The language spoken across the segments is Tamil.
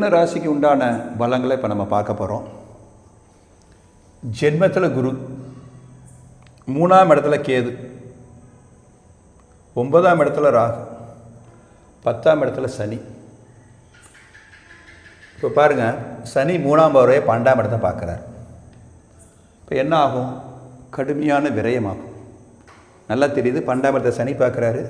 மிதுன ராசிக்கு உண்டான பலங்களை இப்போ நம்ம பார்க்க போகிறோம். ஜென்மத்தில் குரு, 3ஆம் இடத்துல கேது, 9ஆம் இடத்துல ராகு, 10ஆம் இடத்துல சனி. இப்போ பாருங்கள், சனி 3ஆம் பார்வையை 12ஆம் இடத்தை பார்க்குறார். இப்போ என்ன ஆகும்? கடுமையான விரயமாகும். நல்லா தெரியுது, 12ஆம் இடத்தை சனி பார்க்குறாரு,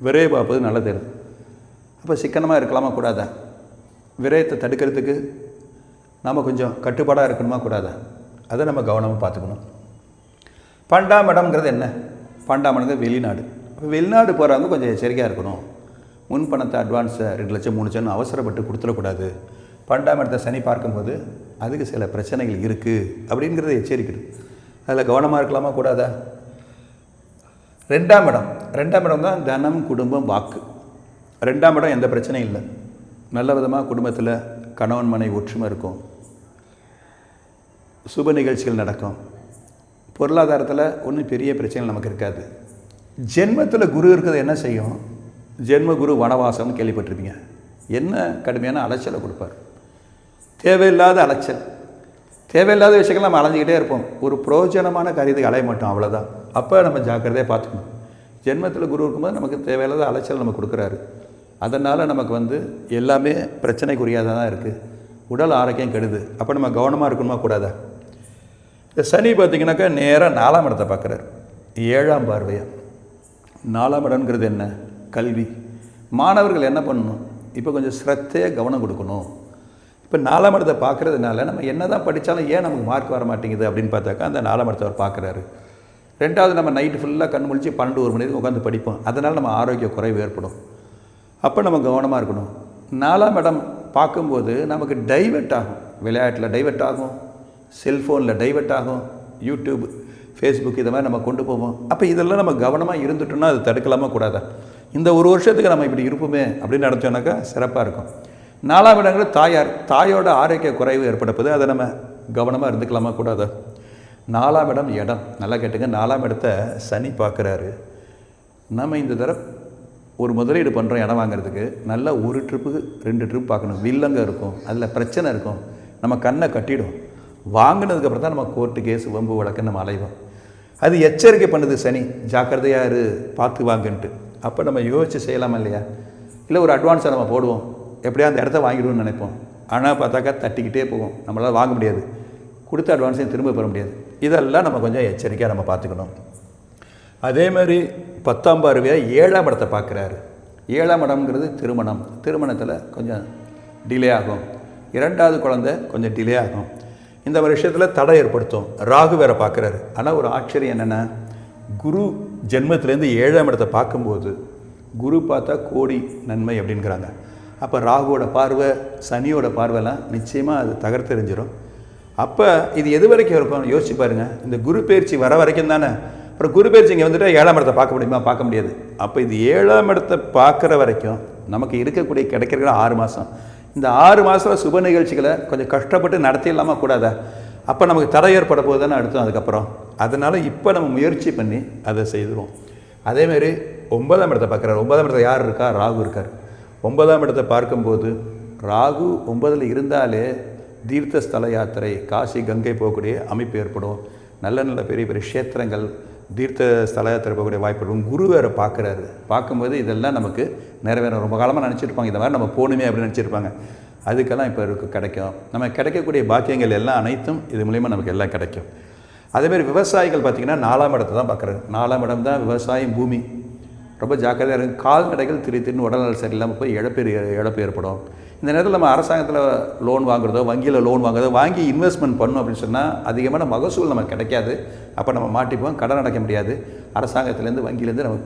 விரயம் பார்ப்பது நல்லா தெரியுது. அப்போ சிக்கனமாக இருக்கலாமா கூடாதா? விரயத்தை தடுக்கிறதுக்கு நாம் கொஞ்சம் கட்டுப்பாடாக இருக்கணுமா கூடாதா? அதை நம்ம கவனமாக பார்த்துக்கணும். 12ஆம் இடம்ங்கிறது என்ன? 12ஆம் இடங்கிறது வெளிநாடு. இப்போ வெளிநாடு போகிறவங்க கொஞ்சம் எச்சரிக்கையாக இருக்கணும். முன் பணத்தை அட்வான்ஸை 2 லட்சம் 3 லட்சம் அவசரப்பட்டு கொடுத்துடக்கூடாது. 12ஆம் இடத்தை சனி பார்க்கும்போது அதுக்கு சில பிரச்சனைகள் இருக்குது அப்படிங்கிறத எச்சரிக்கணும். அதில் கவனமாக இருக்கலாமா கூடாதா? 2ஆம் இடம் தான் தனம், குடும்பம், வாக்கு. 2ஆம் இடம் எந்த பிரச்சனையும் இல்லை. நல்ல விதமாக குடும்பத்தில் கணவன் மனைவி ஒற்றுமை இருக்கும், சுப நிகழ்ச்சிகள் நடக்கும், பொருளாதாரத்தில் ஒன்றும் பெரிய பிரச்சனை நமக்கு இருக்காது. ஜென்மத்தில் குரு இருக்கிறது என்ன செய்யும்? ஜென்ம குரு வனவாசம்னு கேள்விப்பட்டிருப்பீங்க. என்ன கடுமையான அலைச்சலை கொடுப்பார். தேவையில்லாத அலைச்சல், தேவையில்லாத விஷயங்கள் நம்ம அலைஞ்சிக்கிட்டே இருப்போம். ஒரு பிரயோஜனமான காரியத்துக்கு அலைய மாட்டோம், அவ்வளோதான். அப்போ நம்ம ஜாக்கிரதையாக பார்த்துக்கணும். ஜென்மத்தில் குரு இருக்கும்போது நமக்கு தேவையில்லாத அலைச்சல் நம்ம கொடுக்குறாரு. அதனால் நமக்கு எல்லாமே பிரச்சனைக்குரியாதாக தான் இருக்குது. உடல் ஆரோக்கியம் கெடுது. அப்போ நம்ம கவனமாக இருக்கணுமா கூடாதா? இந்த சனி பார்த்திங்கனாக்கா நேராக 4ஆம் இடத்தை பார்க்குறாரு, 7ஆம் பார்வையாக. 4ஆம் இடம்ங்கிறது என்ன? கல்வி. மாணவர்கள் என்ன பண்ணணும்? இப்போ கொஞ்சம் ஸ்ரத்தையாக கவனம் கொடுக்கணும். இப்போ 4ஆம் இடத்தை பார்க்குறதுனால நம்ம என்ன தான் படித்தாலும் ஏன் நமக்கு மார்க் வர மாட்டேங்குது அப்படின்னு பார்த்தாக்கா அந்த 4ஆம் இடத்தை அவர் பார்க்குறாரு. 2வது, நம்ம நைட்டு ஃபுல்லாக கண் முழிச்சு 12-1 மணி நேரம் உட்காந்து படிப்போம். அதனால் நம்ம ஆரோக்கிய குறைவு ஏற்படும். அப்போ நம்ம கவனமாக இருக்கணும். 4ஆம் இடம் பார்க்கும்போது நமக்கு டைவெர்ட் ஆகும். விளையாட்டில் டைவெர்ட் ஆகும், செல்ஃபோனில் டைவெர்ட் ஆகும், யூடியூப், ஃபேஸ்புக் இதை மாதிரி நம்ம கொண்டு போவோம். அப்போ இதெல்லாம் நம்ம கவனமாக இருந்துட்டோம்னா அது தடுக்கலாமா கூடாதா? இந்த ஒரு வருஷத்துக்கு நம்ம இப்படி இருப்போமே அப்படின்னு நினச்சோன்னாக்கா சிறப்பாக இருக்கும். 4ஆம் இடங்கிறது தாயோட ஆரோக்கிய குறைவு ஏற்படுப்பது. அதை நம்ம கவனமாக இருந்துக்கலாமா கூடாதா? 4ஆம் இடம் நல்லா கேட்டுங்க. 4ஆம் இடத்தை சனி பார்க்குறாரு. நம்ம இந்த தடவை ஒரு முதலீடு பண்ணுறோம் இடம் வாங்கிறதுக்கு. நல்லா 1 ட்ரிப்புக்கு 2 ட்ரிப் பார்க்கணும். வில்லங்க இருக்கும், அதில் பிரச்சனை இருக்கும், நம்ம கண்ணை கட்டிடும். வாங்கினதுக்கப்புறம் தான் நம்ம கோர்ட்டு கேஸ் வம்பு வழக்கு நம்ம அலைவோம். அது எச்சரிக்கை பண்ணுது சனி, ஜாக்கிரதையாக இரு, பார்த்து வாங்கன்ட்டு. அப்போ நம்ம யோசித்து செய்யலாமா இல்லையா? இல்லை ஒரு அட்வான்ஸை நம்ம போடுவோம், எப்படியா அந்த இடத்த வாங்கிடுவோம்னு நினைப்போம். ஆனால் பார்த்தாக்கா தட்டிக்கிட்டே போவோம், நம்மளால் வாங்க முடியாது, கொடுத்த அட்வான்ஸையும் திரும்ப பெற முடியாது. இதெல்லாம் நம்ம கொஞ்சம் எச்சரிக்கையாக நம்ம பார்த்துக்கணும். அதே மாதிரி 10ஆம் பார்வையாக 7ஆம் இடத்தை பார்க்குறாரு. 7ஆம் இடம்ங்கிறது திருமணம். திருமணத்தில் கொஞ்சம் டிலே ஆகும். 2வது குழந்தை கொஞ்சம் டிலே ஆகும். இந்த ஒரு விஷயத்தில் தடை ஏற்படுத்தும். ராகு வேறு பார்க்குறாரு. ஆனால் ஒரு ஆச்சரியம் என்னென்னா, குரு ஜென்மத்திலேருந்து 7ஆம் இடத்தை பார்க்கும்போது குரு பார்த்தா கோடி நன்மை அப்படிங்கிறாங்க. அப்போ ராகுவோட பார்வை, சனியோட பார்வைலாம் நிச்சயமாக அது தகர்த்தெறிஞ்சிடும். அப்போ இது எது வரைக்கும் இருக்கும் யோசிச்சு பாருங்கள். இந்த குரு பயிற்சி வர வரைக்கும் தானே. அப்புறம் குரு பயிற்சி இங்கே வந்துட்டு 7ஆம் இடத்தை பார்க்க முடியுமா? பார்க்க முடியாது. அப்போ இது 7ஆம் இடத்தை பார்க்குற வரைக்கும் நமக்கு இருக்கக்கூடிய கிடைக்கிற 6 மாதம். இந்த 6 மாதம் சுப நிகழ்ச்சிகளை கொஞ்சம் கஷ்டப்பட்டு நடத்திடலாமா கூடாதா? அப்போ நமக்கு தடை ஏற்பட போது தானே அடுத்தோம் அதுக்கப்புறம். அதனால் இப்போ நம்ம முயற்சி பண்ணி அதை செய்துருவோம். அதேமாரி 9ஆம் இடத்தை பார்க்குறாரு. 9ஆம் இடத்துல யார் இருக்கா? ராகு இருக்கார். 9ஆம் இடத்தை பார்க்கும்போது ராகு 9ல் இருந்தாலே தீர்த்த ஸ்தல யாத்திரை, காசி கங்கை போகக்கூடிய அமைப்பு ஏற்படும். நல்ல நல்ல பெரிய பெரிய க்ஷேத்திரங்கள், தீர்த்த ஸ்தல யாத்திரை போகக்கூடிய வாய்ப்பு இருக்கும். குரு வேறு பார்க்குறாரு. பார்க்கும்போது இதெல்லாம் நமக்கு நிறைவேறும். ரொம்ப காலமாக நினச்சிருப்பாங்க இந்த மாதிரி நம்ம போகணுமே அப்படின்னு நினச்சிருப்பாங்க. அதுக்கெல்லாம் இப்போ கிடைக்கும். நம்ம கிடைக்கக்கூடிய பாக்கியங்கள் எல்லாம் அனைத்தும் இது மூலிமா நமக்கு எல்லாம் கிடைக்கும். அதேமாதிரி விவசாயிகள் பார்த்திங்கன்னா 4ஆம் இடத்தை தான் பார்க்குறாரு. 4ஆம் இடம் தான் விவசாயம், பூமி. ரொம்ப ஜாக்கிரதையாக இருக்குது. கால்நடைகள் திடீர்னு உடல்நல சரியில்லாமல் போய் இழப்பு ஏற்படும். இந்த நேரத்தில் நம்ம அரசாங்கத்தில் லோன் வாங்குறதோ, வங்கியில் லோன் வாங்குறதோ, வாங்கி இன்வெஸ்ட்மெண்ட் பண்ணணும் அப்படின்னு சொன்னால் அதிகமான மகசூல் நமக்கு கிடைக்காது. அப்போ நம்ம மாட்டிப்போம், கடன் அடைக்க முடியாது. அரசாங்கத்துலேருந்து, வங்கியிலேருந்து நமக்கு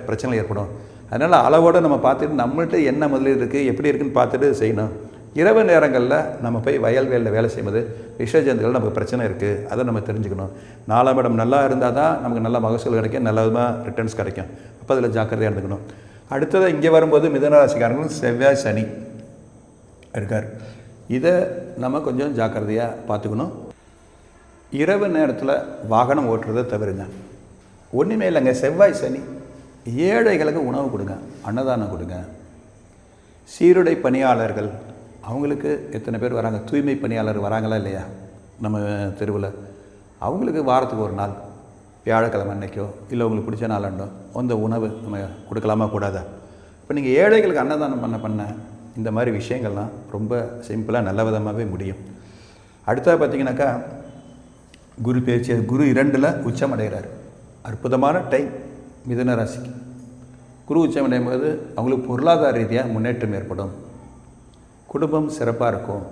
பிரச்சனை ஏற்படும். அதனால் அளவோடு நம்ம பார்த்துட்டு நம்மள்ட்ட என்ன முதலீடு இருக்குது, எப்படி இருக்குதுன்னு பார்த்துட்டு செய்யணும். இரவு நேரங்களில் நம்ம போய் வயல்வேலில் வேலை செய்யும்போது விஷஜந்துகள் நமக்கு பிரச்சனை இருக்குது, அதை நம்ம தெரிஞ்சுக்கணும். 4ஆம் இடம் நல்லா இருந்தால் தான் நமக்கு நல்ல மகசூல் கிடைக்கும், நல்ல விதமாக ரிட்டர்ன்ஸ் கிடைக்கும். அப்போ அதில் ஜாக்கிரதையாக இருந்துக்கணும். அடுத்தது இங்கே வரும்போது மிதுன ராசிக்காரங்களும் செவ்வாய் சனி இருக்கார். இதை நம்ம கொஞ்சம் ஜாக்கிரதையாக பார்த்துக்கணும். இரவு நேரத்தில் வாகனம் ஓட்டுறதை தவிருங்க. ஒன்றுமே இல்லைங்க, செவ்வாய் சனி. ஏழைகளுக்கு உணவு கொடுங்க, அன்னதானம் கொடுங்க. சீருடை பணியாளர்கள், அவங்களுக்கு எத்தனை பேர் வராங்க, தூய்மை பணியாளர் வராங்களா இல்லையா நம்ம தெருவில், அவங்களுக்கு வாரத்துக்கு ஒரு நாள் வியாழக்கிழமை அன்னைக்கோ இல்லை உங்களுக்கு பிடிச்ச நாளண்டோ அந்த உணவு நம்ம கொடுக்கலாமா கூடாதா? இப்போ நீங்கள் ஏழைகளுக்கு அன்னதானம் பண்ண இந்த மாதிரி விஷயங்கள்லாம் ரொம்ப சிம்பிளாக நல்ல விதமாகவே முடியும். அடுத்தது பார்த்திங்கனாக்கா குரு பேச்சு, குரு 2ல் உச்சமடைகிறார். அற்புதமான டைம் மிதுன ராசிக்கு. குரு உச்சமடையும் போது அவங்களுக்கு பொருளாதார ரீதியாக முன்னேற்றம் ஏற்படும், குடும்பம் சிறப்பாக இருக்கும்,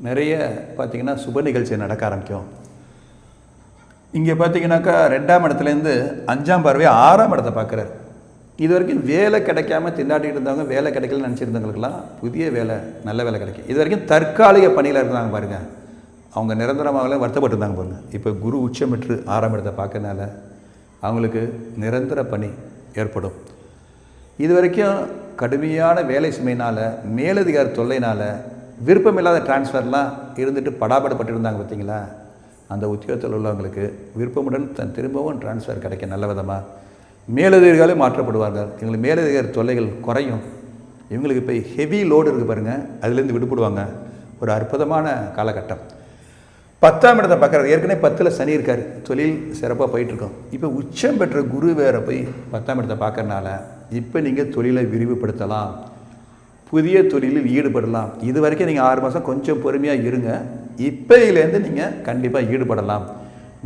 நிறைய பார்த்திங்கன்னா சுப நிகழ்ச்சி நடக்க ஆரம்பிக்கும். இங்கே பார்த்திங்கனாக்கா 2ஆம் இடத்துலேருந்து 5ஆம் பார்வை 6ஆம் இடத்தை பார்க்குறாரு. இது வரைக்கும் வேலை கிடைக்காம திண்டாட்டிகிட்டு இருந்தவங்க, வேலை கிடைக்கலன்னு நினச்சிருந்தவங்களுக்கெல்லாம் புதிய வேலை, நல்ல வேலை கிடைக்கும். இது வரைக்கும் தற்காலிக பணியில் இருந்தாங்க பாருங்கள், அவங்க நிரந்தரமாக வருத்தப்பட்டு இருந்தாங்க பாருங்கள். இப்போ குரு உச்சம் பெற்று 6ஆம் இடத்தை பார்க்கறதுனால அவங்களுக்கு நிரந்தர பணி ஏற்படும். இது வரைக்கும் கடுமையான வேலை சுமையினால், மேலதிகார தொல்லைனால், விருப்பமில்லாத டிரான்ஸ்ஃபர்லாம் இருந்துட்டு படாபடப்பட்டு இருந்தாங்க பார்த்தீங்களா, அந்த உத்தியோகத்தில் உள்ளவங்களுக்கு விருப்பமுடன் திரும்பவும் டிரான்ஸ்ஃபர் கிடைக்க நல்ல விதமாக மேலதிகாரிகளே மாற்றப்படுவார்கள். இவங்களுக்கு மேலதிகார தொல்லைகள் குறையும். இவங்களுக்கு இப்போ ஹெவி லோடு இருக்குது பாருங்கள், அதுலேருந்து விடுபடுவாங்க. ஒரு அற்புதமான காலகட்டம். 10ஆம் இடத்தை பார்க்குறாரு. ஏற்கனவே 10ல் சனி இருக்கார், தொழில் சிறப்பாக போயிட்டுருக்கோம். இப்போ உச்சம் பெற்ற குரு வேறு போய் 10ஆம் இடத்தை பார்க்கறனால இப்போ நீங்கள் தொழிலை விரிவுபடுத்தலாம், புதிய தொழிலில் ஈடுபடலாம். இது வரைக்கும் நீங்கள் 6 மாதம் கொஞ்சம் பொறுமையாக இருங்க, இப்போயிலேருந்து நீங்கள் கண்டிப்பாக ஈடுபடலாம்.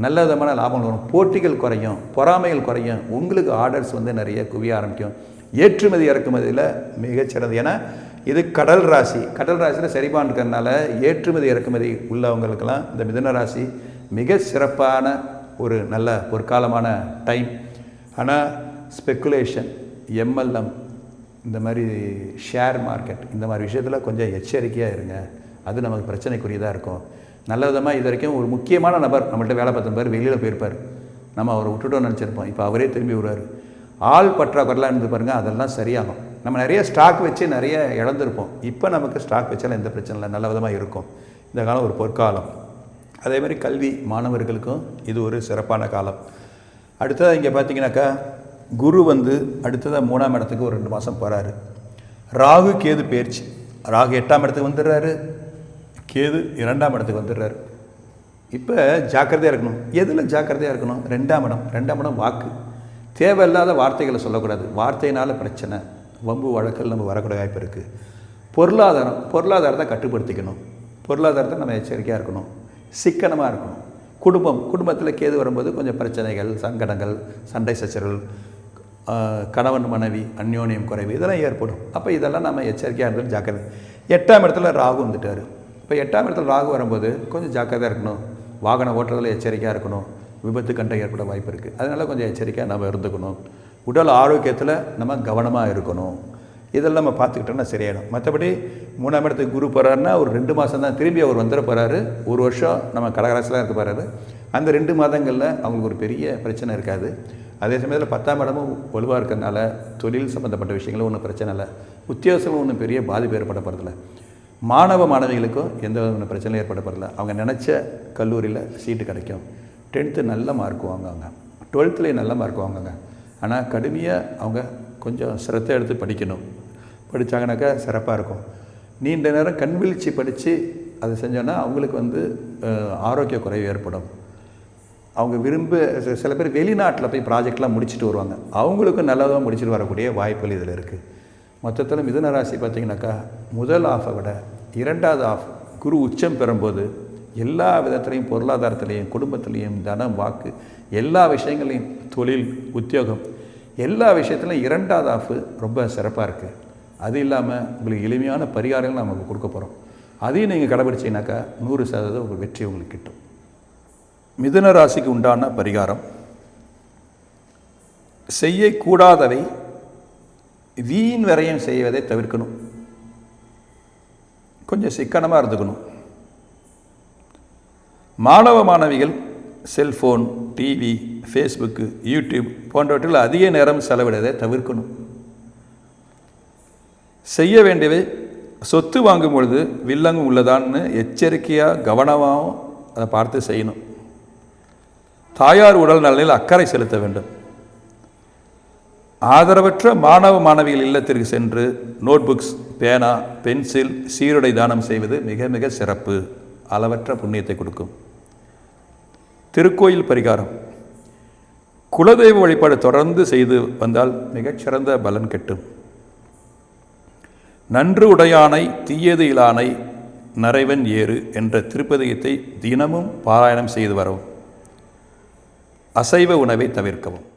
நல்ல விதமான லாபம் வரும், போட்டிகள் குறையும், பொறாமைகள் குறையும், உங்களுக்கு ஆர்டர்ஸ் நிறைய குவிய ஆரம்பிக்கும். ஏற்றுமதி இறக்குமதியில் மிகச்சிறந்தது. ஏன்னா இது கடல் ராசி, கடல் ராசியில் சரிபான் இருக்கிறதுனால ஏற்றுமதி இறக்குமதி உள்ளவங்களுக்கெல்லாம் இந்த மிதுன ராசி மிக சிறப்பான ஒரு நல்ல பொற்காலமான டைம். ஆனால் ஸ்பெக்குலேஷன், எம்எல்எம், இந்த மாதிரி ஷேர் மார்க்கெட், இந்த மாதிரி விஷயத்தில் கொஞ்சம் எச்சரிக்கையாக இருங்க, அது நமக்கு பிரச்சனைக்குரியதாக இருக்கும். நல்ல விதமாக இது வரைக்கும் ஒரு முக்கியமான நபர் நம்மள்ட்ட வேலை பார்த்த பேர் வெளியில் போயிருப்பார், நம்ம அவரை விட்டுட்டோன்னு நினச்சிருப்போம், இப்போ அவரே திரும்பி வருவார். ஆள் பற்றாக்குறைலாம் இருந்து பாருங்கள், அதெல்லாம் சரியாகும். நம்ம நிறைய ஸ்டாக் வச்சு நிறைய இழந்திருப்போம், இப்போ நமக்கு ஸ்டாக் வச்சாலும் எந்த பிரச்சனை இல்லை, நல்ல விதமாக இருக்கும். இந்த காலம் ஒரு பொற்காலம். அதேமாதிரி கல்வி மாணவர்களுக்கும் இது ஒரு சிறப்பான காலம். அடுத்ததாக இங்கே பார்த்தீங்கன்னாக்கா குரு அடுத்ததாக 3ஆம் இடத்துக்கு ஒரு 2 மாதம் போகிறாரு. ராகு கேது பயிற்சி. ராகு 8ஆம் இடத்துக்கு வந்துடுறாரு, கேது 2ஆம் இடத்துக்கு வந்துடுறாரு. இப்போ ஜாக்கிரதையாக இருக்கணும். எதில் ஜாக்கிரதையாக இருக்கணும்? 2ஆம் இடம். 2ஆம் இடம் வாக்கு. தேவையில்லாத வார்த்தைகளை சொல்லக்கூடாது, வார்த்தையினால் பிரச்சனை, வம்பு வழக்கில் நம்ம வரக்கூடிய வாய்ப்பு இருக்குது. பொருளாதாரத்தை கட்டுப்படுத்திக்கணும், பொருளாதாரத்தை நம்ம எச்சரிக்கையாக இருக்கணும், சிக்கனமாக இருக்கணும். குடும்பத்தில் கேது வரும்போது கொஞ்சம் பிரச்சனைகள், சங்கடங்கள், சண்டை சச்சரவுகள், கணவன் மனைவி அந்யோன்யம் குறைவு, இதெல்லாம் ஏற்படும். அப்போ இதெல்லாம் நம்ம எச்சரிக்கையாக இருந்தாலும் ஜாக்கிரதை. 8ஆம் இடத்துல ராகு வந்துட்டார். இப்போ 8ஆம் இடத்துல ராகு வரும்போது கொஞ்சம் ஜாக்கிரதையாக இருக்கணும், வாகனம் ஓட்டுறதுல எச்சரிக்கையாக இருக்கணும், விபத்து கண்டை ஏற்பட வாய்ப்பு இருக்குது, அதனால் கொஞ்சம் எச்சரிக்கையாக நம்ம இருந்துக்கணும். உடல் ஆரோக்கியத்தில் நம்ம கவனமாக இருக்கணும். இதெல்லாம் நம்ம பார்த்துக்கிட்டோம்னா சரியாயிடும். மற்றபடி 3ஆம் இடத்துக்கு குரு போகிறாருன்னா ஒரு 2 மாதம் தான், திரும்பி அவர் வந்துட போகிறாரு. 1 வருஷம் நம்ம கடகராசிலாம் இருக்க போகிறாரு. அந்த 2 மாதங்களில் அவங்களுக்கு ஒரு பெரிய பிரச்சனை இருக்காது. அதே சமயத்தில் 10ஆம் இடமும் வலுவாக இருக்கிறதுனால தொழில் சம்மந்தப்பட்ட விஷயங்களும் ஒன்றும் பிரச்சனை இல்லை, உத்தியோகமும் ஒன்றும் பெரிய பாதிப்பு ஏற்பட போகிறதில்ல. மாணவர்களுக்கும் எந்த விதமான பிரச்சனையும் ஏற்பட போகிறதில்ல. அவங்க நினச்ச கல்லூரியில் சீட்டு கிடைக்கும். 10th நல்ல மார்க் வாங்குவாங்க, 12th நல்ல மார்க் வாங்குவாங்க. ஆனால் கடுமையாக அவங்க கொஞ்சம் சிரத்தை எடுத்து படிக்கணும். படித்தாங்கனாக்கா சிறப்பாக இருக்கும். நீண்ட நேரம் கண்விழிச்சு படித்து அதை செஞ்சோன்னா அவங்களுக்கு ஆரோக்கிய குறைவு ஏற்படும். அவங்க சில பேர் வெளிநாட்டில் போய் ப்ராஜெக்ட்லாம் முடிச்சுட்டு வருவாங்க, அவங்களுக்கும் நல்லதாக முடிச்சுட்டு வரக்கூடிய வாய்ப்புகள் இதில் இருக்குது. மொத்தத்தில் மிதுன ராசி பார்த்திங்கனாக்கா முதல் ஆஃபை விட 2வது ஆஃப் குரு உச்சம் பெறும்போது எல்லா விதத்துலேயும், பொருளாதாரத்துலேயும், குடும்பத்துலேயும், தனம், வாக்கு, எல்லா விஷயங்களையும், தொழில், உத்தியோகம், எல்லா விஷயத்துலையும் 2வது ஆஃப் ரொம்ப சிறப்பாக இருக்குது. அது இல்லாமல் உங்களுக்கு எளிமையான பரிகாரங்கள் நமக்கு கொடுக்க போகிறோம். அதையும் நீங்கள் கடைபிடிச்சிங்கனாக்கா 100% ஒரு வெற்றி உங்களுக்கு கிட்டும். மிதுன ராசிக்கு உண்டான பரிகாரம்: செய்யக்கூடாதவை, வீண் விரயம் செய்வதை தவிர்க்கணும், கொஞ்சம் சிக்கனமாக இருந்துக்கணும். மாணவிகள் செல்ஃபோன், டிவி, ஃபேஸ்புக்கு, யூடியூப் போன்றவற்றில் அதிக நேரம் செலவிடுவதை தவிர்க்கணும். செய்ய வேண்டியவை: சொத்து வாங்கும் பொழுது வில்லங்கம் உள்ளதான்னு எச்சரிக்கையாக கவனமாகவும் அதை பார்த்து செய்யணும். தாயார் உடல் நலனில் அக்கறை செலுத்த வேண்டும். ஆதரவற்ற மாணவிகள் இல்லத்திற்கு சென்று நோட்புக்ஸ், பேனா, பென்சில், சீருடை தானம் செய்வது மிக மிக சிறப்பு. அளவற்ற புண்ணியத்தை கொடுக்கும். திருக்கோயில் பரிகாரம். குலதெய்வ வழிபாடு தொடர்ந்து செய்து வந்தால் மிகச்சிறந்த பலன் கிட்டும். நன்று உடையானை தீயது இலானை நரைவன் ஏறு என்ற திருப்பதிகத்தை தினமும் பாராயணம் செய்து வரவும். அசைவ உணவை தவிர்க்கவும்.